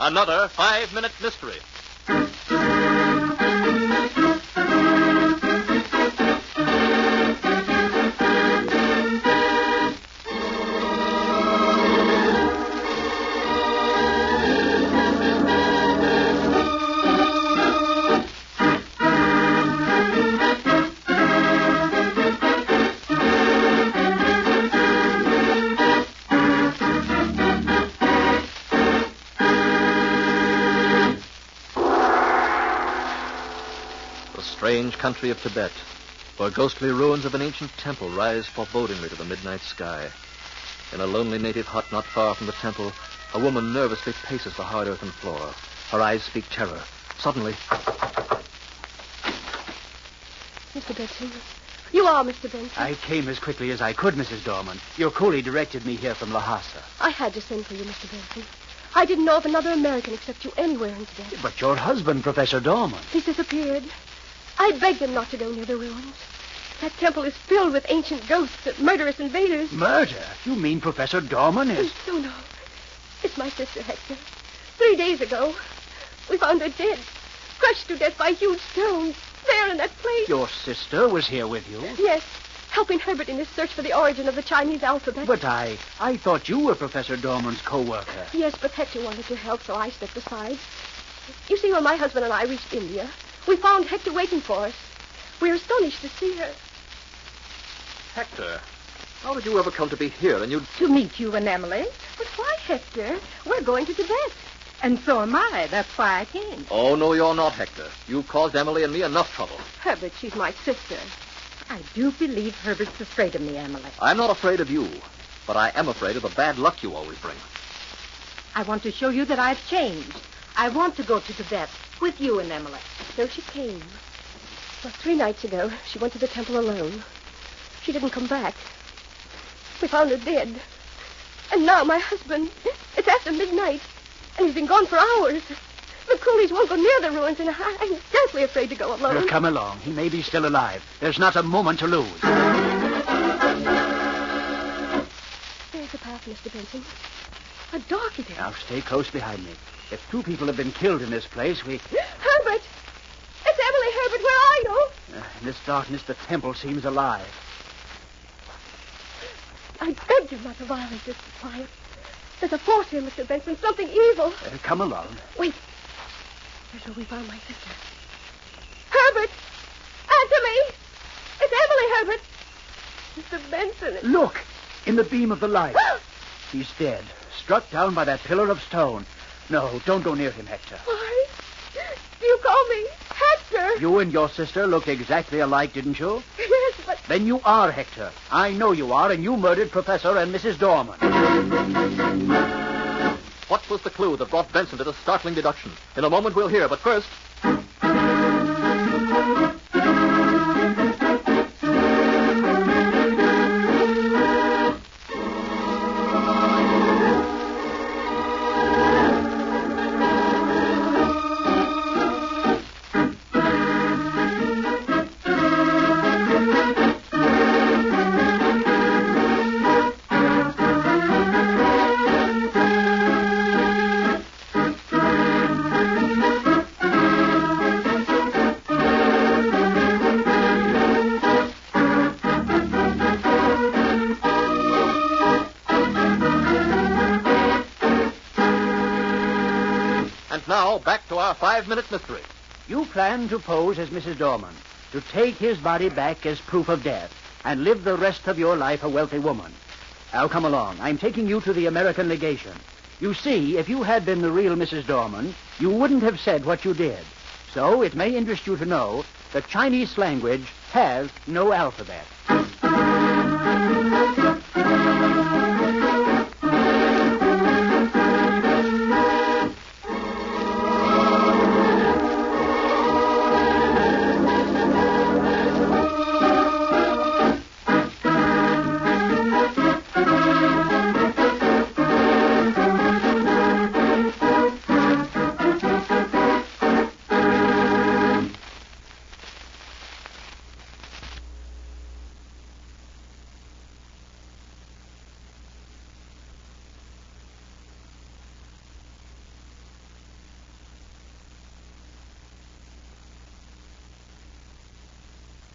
another 5-minute mystery. Strange country of Tibet, where ghostly ruins of an ancient temple rise forebodingly to the midnight sky. In a lonely native hut not far from the temple, a woman nervously paces the hard earthen floor. Her eyes speak terror. Suddenly... Mr. Benson. You are Mr. Benson. I came as quickly as I could, Mrs. Dorman. Your coolie directed me here from Lhasa. I had to send for you, Mr. Benson. I didn't know of another American except you anywhere in Tibet. But your husband, Professor Dorman. He's disappeared. I begged him not to go near the ruins. That temple is filled with ancient ghosts and murderous invaders. Murder? You mean Professor Dorman is... No. It's my sister, Hector. 3 days ago, we found her dead, crushed to death by huge stones, there in that place. Your sister was here with you? Yes, helping Herbert in his search for the origin of the Chinese alphabet. But I thought you were Professor Dorman's co-worker. Yes, but Hector wanted to help, so I stepped aside. You see, when my husband and I reached India, we found Hector waiting for us. We were astonished to see her. Hector, how did you ever come to be here and you... To meet you and Emily. But why, Hector? We're going to Tibet. And so am I. That's why I came. Oh, no, you're not, Hector. You've caused Emily and me enough trouble. Herbert, she's my sister. I do believe Herbert's afraid of me, Emily. I'm not afraid of you, but I am afraid of the bad luck you always bring. I want to show you that I've changed. I want to go to Tibet with you and Emily. So she came. Well, 3 nights ago, she went to the temple alone. She didn't come back. We found her dead. And now my husband, it's after midnight, and he's been gone for hours. The coolies won't go near the ruins, and I'm deathly afraid to go alone. Well, come along. He may be still alive. There's not a moment to lose. There's the path, Mr. Benson. How dark it is. Now, stay close behind me. If 2 people have been killed in this place, we... Herbert! It's Emily, Herbert. Where are you? In this darkness, the temple seems alive. I begged you not to violate this quiet. There's a force here, Mr. Benson. Something evil. Come along. Wait. Here's where we found my sister. Herbert! Answer me! It's Emily, Herbert! Mr. Benson... Look! In the beam of the light. He's dead. Struck down by that pillar of stone. No, don't go near him, Hector. Why? You call me Hector? You and your sister look exactly alike, didn't you? Yes, but... Then you are Hector. I know you are, and you murdered Professor and Mrs. Dorman. What was the clue that brought Benson to this startling deduction? In a moment we'll hear, but first... Now, back to our 5-minute mystery. You plan to pose as Mrs. Dorman, to take his body back as proof of death, and live the rest of your life a wealthy woman. Now, come along. I'm taking you to the American legation. You see, if you had been the real Mrs. Dorman, you wouldn't have said what you did. So it may interest you to know that Chinese language has no alphabet.